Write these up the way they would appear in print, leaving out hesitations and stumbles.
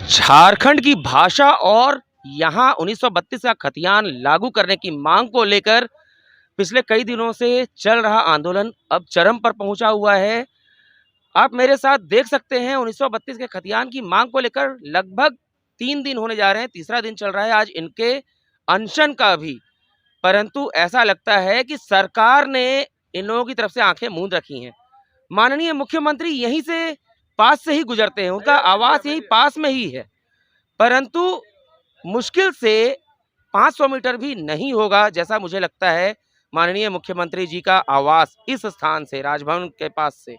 झारखंड की भाषा और यहाँ 1932 का खतियान लागू करने की मांग को लेकर पिछले कई दिनों से चल रहा आंदोलन अब चरम पर पहुंचा हुआ है। आप मेरे साथ देख सकते हैं 1932 के खतियान की मांग को लेकर लगभग 3 दिन होने जा रहे हैं, तीसरा दिन चल रहा है आज इनके अनशन का भी। परंतु ऐसा लगता है कि सरकार ने इन लोगों की तरफ से आंखें मूंद रखी हैं। माननीय मुख्यमंत्री यहीं से पास से ही गुजरते हैं, उनका आवास यहीं पास में ही है, परंतु मुश्किल से 500 मीटर भी नहीं होगा जैसा मुझे लगता है माननीय मुख्यमंत्री जी का आवास इस स्थान से, राजभवन के पास से।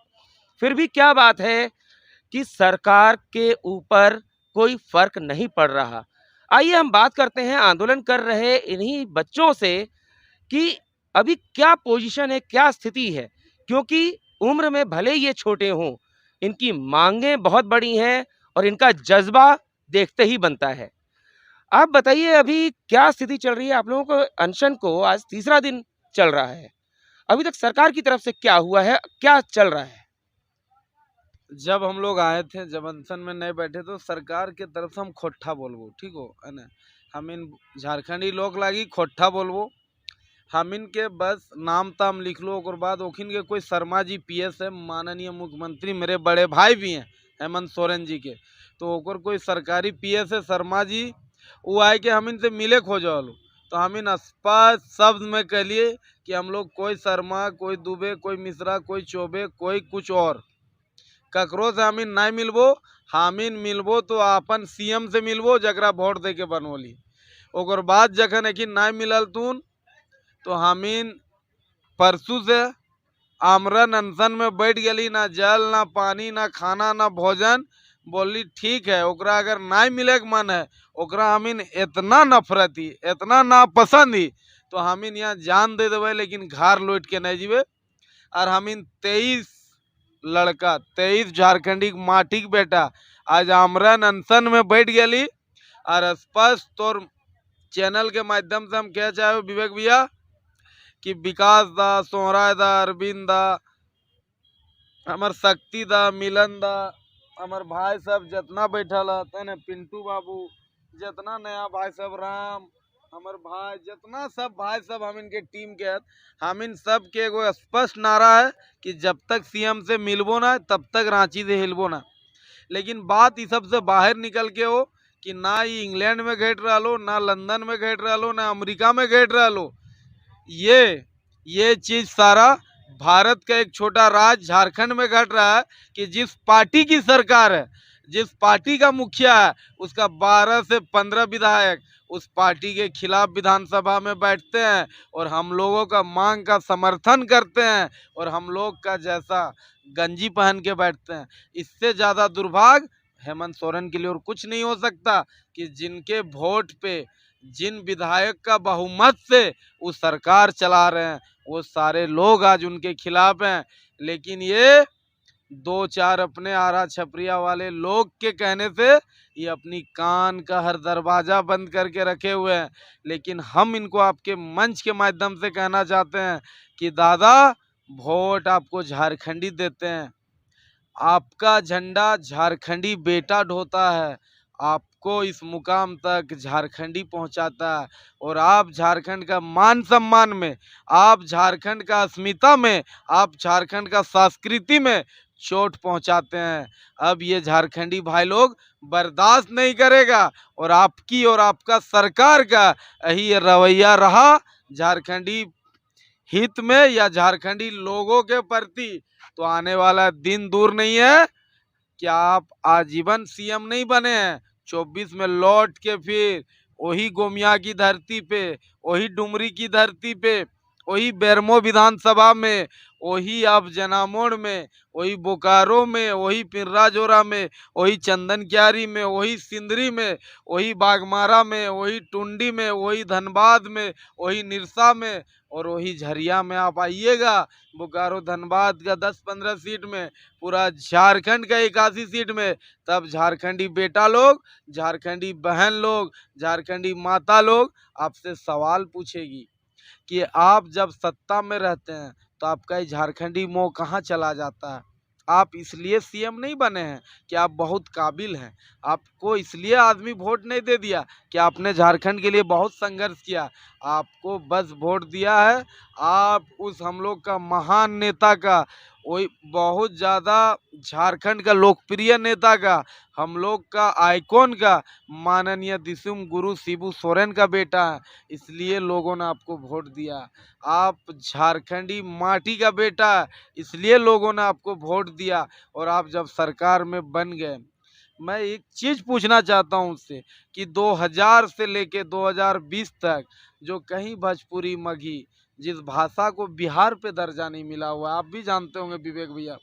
फिर भी क्या बात है कि सरकार के ऊपर कोई फर्क नहीं पड़ रहा। आइए हम बात करते हैं आंदोलन कर रहे इन्हीं बच्चों से कि अभी क्या पोजीशन है, क्या स्थिति है, क्योंकि उम्र में भले ये छोटे हों, इनकी मांगें बहुत बड़ी हैं और इनका जज्बा देखते ही बनता है। आप बताइए अभी क्या स्थिति चल रही है? आप लोगों को अनशन को आज तीसरा दिन चल रहा है, अभी तक सरकार की तरफ से क्या हुआ है, क्या चल रहा है? जब हम लोग आए थे, जब अनशन में नहीं बैठे तो सरकार के तरफ से हम खोट्ठा बोलबो, ठीक हो है ना। हम इन झारखंडी लोग लागी खोट्ठा बोलबो। हम इनके बस नाम ताम लिख लो, और बाद ओखिन के कोई शर्मा जी पीएस है, माननीय मुख्यमंत्री मेरे बड़े भाई भी हैं हेमंत सोरेन जी के, तो ओकर कोई सरकारी पीएस है शर्मा जी, वो आए के हम इनसे मिले खोजो। तो हम इन स्पष्ट शब्द में कह लिए कि हम लोग कोई शर्मा, कोई दुबे, कोई मिश्रा, कोई चौबे, कोई कुछ और ककरो से हमीन नहीं मिलबो। हमीन मिलबो तो अपन सीएम से मिलबो जकरा वोट दे के बनोली। ओकर बाद जखन एकिन नहीं मिलल तुन तो हमीन परसों से आमरन अनशन में बैठ गली, ना जल ना पानी ना खाना ना भोजन। बोली ठीक है, ओकरा अगर नहीं मिले के मन है, ओकरा हमीन इतना नफरत ही, इतना नापसंद ही, तो हमीन यहाँ जान दे देवे लेकिन घर लौट के नहीं जीवे। और हमीन 23 लड़का, 23 झारखंडी माटी के बेटा आज आमरन अनशन में बैठ गली। और स्पष्ट तौर चैनल के माध्यम से हम कह चाहे विवेक भैया कि विकास दा, सोहराय दा, अरविंद दा, हमार शक्ति दा, मिलन दा, हमार भाई सब जितना बैठल है, पिंटू बाबू, जितना नया भाई सब, राम, हमार भाई, जितना सब भाई सब हम इनके टीम के हैं, हम इन सब के एगो स्पष्ट नारा है कि जब तक सीएम से मिलबो ना तब तक रांची से हिलबो ना। लेकिन बात इस सब से बाहर निकल के हो कि ना ये इंग्लैंड में घट रहा लो, ना लंदन में घट रहा लो, ना अमेरिका में घट रहा लो। ये चीज सारा भारत का एक छोटा राज्य झारखंड में घट रहा है कि जिस पार्टी की सरकार है, जिस पार्टी का मुखिया है, उसका 12 से 15 विधायक उस पार्टी के खिलाफ विधानसभा में बैठते हैं और हम लोगों का मांग का समर्थन करते हैं और हम लोग का जैसा गंजी पहन के बैठते हैं। इससे ज़्यादा दुर्भाग्य हेमंत सोरेन के लिए और कुछ नहीं हो सकता कि जिनके वोट पे, जिन विधायक का बहुमत से वो सरकार चला रहे हैं, वो सारे लोग आज उनके खिलाफ हैं। लेकिन ये 2-4 अपने आरा छपरिया वाले लोग के कहने से ये अपनी कान का हर दरवाजा बंद करके रखे हुए हैं। लेकिन हम इनको आपके मंच के माध्यम से कहना चाहते हैं कि दादा, वोट आपको झारखंडी देते हैं, आपका झंडा झारखंडी बेटा ढोता है, आपको इस मुकाम तक झारखंडी पहुंचाता है और आप झारखंड का मान सम्मान में, आप झारखंड का अस्मिता में, आप झारखंड का संस्कृति में चोट पहुंचाते हैं। अब ये झारखंडी भाई लोग बर्दाश्त नहीं करेगा और आपकी और आपका सरकार का यही रवैया रहा झारखंडी हित में या झारखंडी लोगों के प्रति, तो आने वाला दिन दूर नहीं है कि आप आजीवन सीएम नहीं बने हैं। 24 में लौट के फिर वही गोमिया की धरती पे, वही डुमरी की धरती पे, वही बेरमो विधानसभा में, वही अब जनामोड़ में, वही बोकारो में, वही पिर्राजोरा में, वही चंदन क्यारी में, वही सिंदरी में, वही बागमारा में, वही टुंडी में, वही धनबाद में, वही निरसा में और वही झरिया में आप आइएगा। बोकारो धनबाद का 10-15 सीट में, पूरा झारखंड का 81 सीट में, तब झारखंडी बेटा लोग, झारखंडी बहन लोग, झारखंडी माता लोग आपसे सवाल पूछेगी कि आप जब सत्ता में रहते हैं तो आपका ये झारखंडी मोह कहाँ चला जाता है। आप इसलिए सीएम नहीं बने हैं कि आप बहुत काबिल हैं। आपको इसलिए आदमी वोट नहीं दे दिया कि आपने झारखंड के लिए बहुत संघर्ष किया। आपको बस वोट दिया है आप उस हम लोग का महान नेता का, वही बहुत ज़्यादा झारखंड का लोकप्रिय नेता का, हम लोग का आइकॉन का, माननीय दिसुम गुरु शिबू सोरेन का बेटा है, इसलिए लोगों ने आपको वोट दिया। आप झारखंडी माटी का बेटा है, इसलिए लोगों ने आपको वोट दिया। और आप जब सरकार में बन गए, मैं एक चीज़ पूछना चाहता हूं उससे कि 2000 से लेके 2020 तक जो कहीं भोजपुरी मगही, जिस भाषा को बिहार पे दर्जा नहीं मिला हुआ, आप भी जानते होंगे विवेक भैया,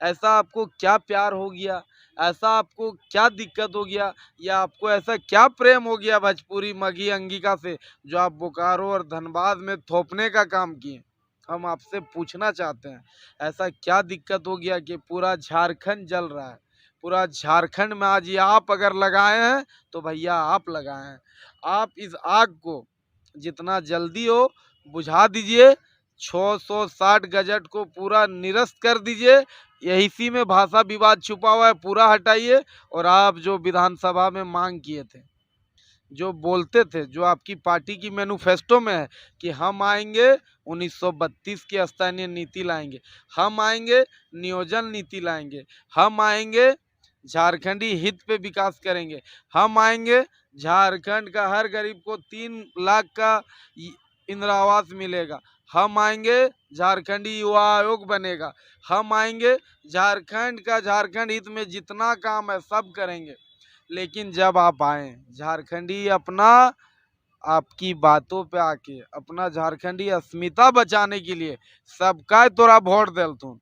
ऐसा आपको क्या प्यार हो गया, ऐसा आपको क्या दिक्कत हो गया, या आपको ऐसा क्या प्रेम हो गया भोजपुरी मगही अंगिका से जो आप बोकारो और धनबाद में थोपने का काम किए। हम आपसे पूछना चाहते हैं ऐसा क्या दिक्कत हो गया कि पूरा झारखंड जल रहा है। पूरा झारखंड में आज ये आप अगर लगाए हैं तो भैया आप लगाए हैं। आप इस आग को जितना जल्दी हो बुझा दीजिए। 660 गजट को पूरा निरस्त कर दीजिए। यही इसी में भाषा विवाद छुपा हुआ है, पूरा हटाइए। और आप जो विधानसभा में मांग किए थे, जो बोलते थे, जो आपकी पार्टी की मैनिफेस्टो में है कि हम आएंगे 1932 की स्थानीय नीति लाएंगे, हम आएंगे नियोजन नीति लाएंगे, हम आएंगे झारखंडी हित पे विकास करेंगे, हम आएंगे झारखंड का हर गरीब को 3 लाख का इंदिरा आवास मिलेगा, हम आएंगे झारखंडी युवा आयोग बनेगा, हम आएंगे झारखंड का झारखंड हित में जितना काम है सब करेंगे। लेकिन जब आप आए झारखंडी अपना आपकी बातों पे आके अपना झारखंडी अस्मिता बचाने के लिए सबका तोरा वोट दिल तू,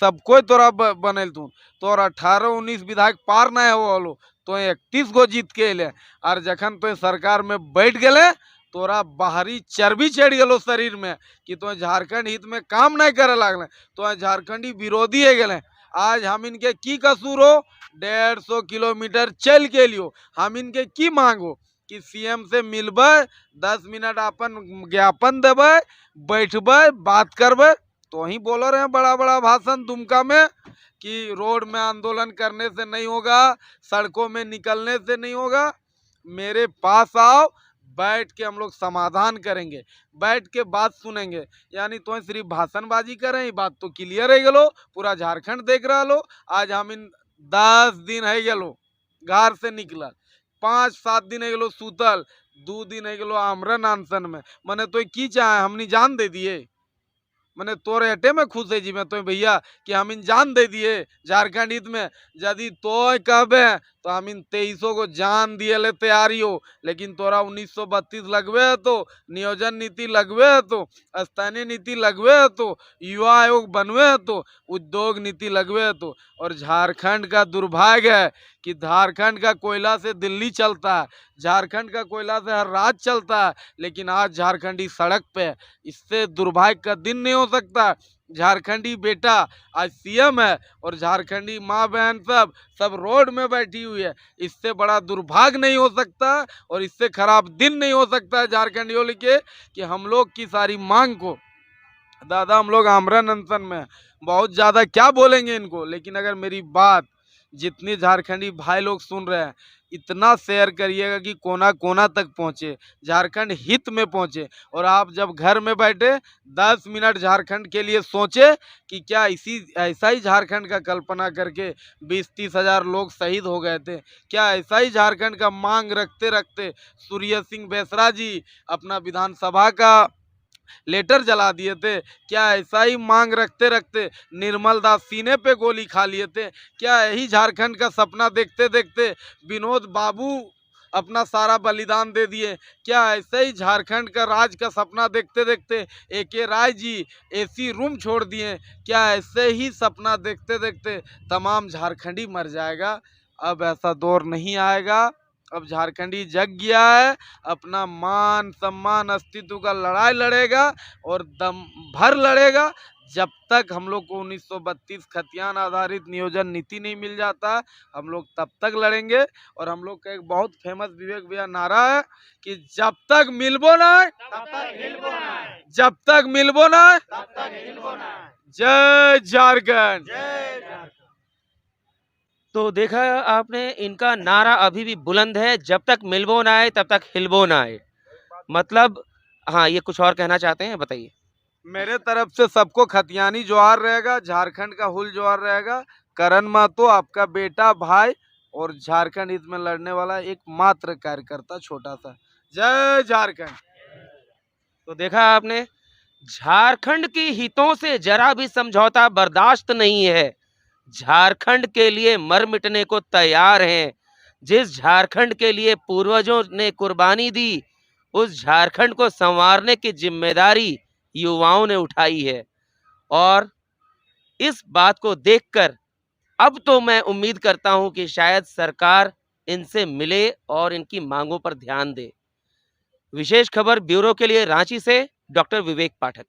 सबको तोरा बनल तू, तोरा 18-19 विधायक पार नहीं हो तो 31 गो जीत के अले। और जखन तो सरकार में बैठ गए तोरा बाहरी चर्बी चढ़ गलो शरीर में कि तो झारखंड हित में काम नहीं करे लगल, तो झारखंडी विरोधी है गए। आज हम इनके की कसूर हो, 150 किलोमीटर चल के लियो, हम इनके की मांगो कि सीएम से मिलबे, 10 मिनट अपन ज्ञापन देवे, बैठबे, बात करबे। तो ही बोल रहे हैं बड़ा बड़ा भाषण दुमका में कि रोड में आंदोलन करने से नहीं होगा, सड़कों में निकलने से नहीं होगा। मेरे पास आओ, बैठ के हम लोग समाधान करेंगे, बैठ के बात सुनेंगे। यानी तो सिर्फ भाषणबाजी करें, ये बात तो क्लियर है गलो, पूरा झारखंड देख रहा लो। आज हम इन 10 दिन है गलो घर से निकलल, 5-7 दिन है गलो सूतल, 2 दिन है गलो आमरन अनशन में। मैंने तो की चाहे हमनी जान दे दिए, मैंने तोरे हटे में खुश है जी, मैं तो भैया कि हम इन जान दे दिए झारखंड हित में। यदि तो कहबे तो हम इन 23 को जान दिए ले तैयारी हो। लेकिन तोरा 1932 लगवे है, तो नियोजन नीति लगवे है, तो स्थानीय नीति लगवे है, तो युवा आयोग बनवे है, तो उद्योग नीति लगवे है, तो। और झारखंड का दुर्भाग्य है कि झारखंड का कोयला से दिल्ली चलता है, झारखंड का कोयला से हर राज्य चलता है, लेकिन आज झारखंडी सड़क पे है। इससे दुर्भाग्य का दिन नहीं हो सकता। झारखंडी बेटा आज सीएम है और झारखंडी माँ बहन सब रोड में बैठी हुई है। इससे बड़ा दुर्भाग्य नहीं हो सकता और इससे खराब दिन नहीं हो सकता झारखंडियों के कि हम लोग की सारी मांग को, दादा हम लोग आमरण अनशन में बहुत ज़्यादा क्या बोलेंगे इनको, लेकिन अगर मेरी बात जितनी झारखंडी भाई लोग सुन रहे हैं इतना शेयर करिएगा कि कोना कोना तक पहुँचे, झारखंड हित में पहुँचे। और आप जब घर में बैठे 10 मिनट झारखंड के लिए सोचे कि क्या ऐसा ही झारखंड का कल्पना करके 20-30 हज़ार लोग शहीद हो गए थे, क्या ऐसा ही झारखंड का मांग रखते रखते सूर्य सिंह बेसरा जी अपना विधानसभा का लेटर जला दिए थे, क्या ऐसा ही मांग रखते रखते निर्मल दास सीने पे गोली खा लिए थे, क्या यही झारखंड का सपना देखते देखते विनोद बाबू अपना सारा बलिदान दे दिए, क्या ऐसे ही झारखंड का राज का सपना देखते देखते AK Rai ji AC room छोड़ दिए, क्या ऐसे ही सपना देखते देखते तमाम झारखंडी मर जाएगा। अब ऐसा दौर नहीं आएगा। अब झारखंडी जग गया है, अपना मान सम्मान अस्तित्व का लड़ाई लड़ेगा और दम भर लड़ेगा। जब तक हम लोग को 1932 खतियान आधारित नियोजन नीति नहीं मिल जाता हम लोग तब तक लड़ेंगे। और हम लोग का एक बहुत फेमस विवेक भैया नारा है कि जब तक मिलबो ना, जब तक मिलबो ना, जय झारखंड। तो देखा आपने, इनका नारा अभी भी बुलंद है, जब तक मिलबो ना आए तब तक हिलबो ना आए। मतलब हाँ, ये कुछ और कहना चाहते हैं, बताइए। मेरे तरफ से सबको खतियानी जोहार रहेगा, झारखंड का हुल जोहार रहेगा। करण महतो आपका बेटा, भाई और झारखंड हित में लड़ने वाला एक मात्र कार्यकर्ता, छोटा सा। जय झारखंड। तो देखा आपने, झारखंड के हितों से जरा भी समझौता बर्दाश्त नहीं है। झारखंड के लिए मर मिटने को तैयार हैं। जिस झारखंड के लिए पूर्वजों ने कुर्बानी दी, उस झारखंड को संवारने की जिम्मेदारी युवाओं ने उठाई है। और इस बात को देखकर अब तो मैं उम्मीद करता हूं कि शायद सरकार इनसे मिले और इनकी मांगों पर ध्यान दे। विशेष खबर ब्यूरो के लिए रांची से डॉक्टर विवेक पाठक।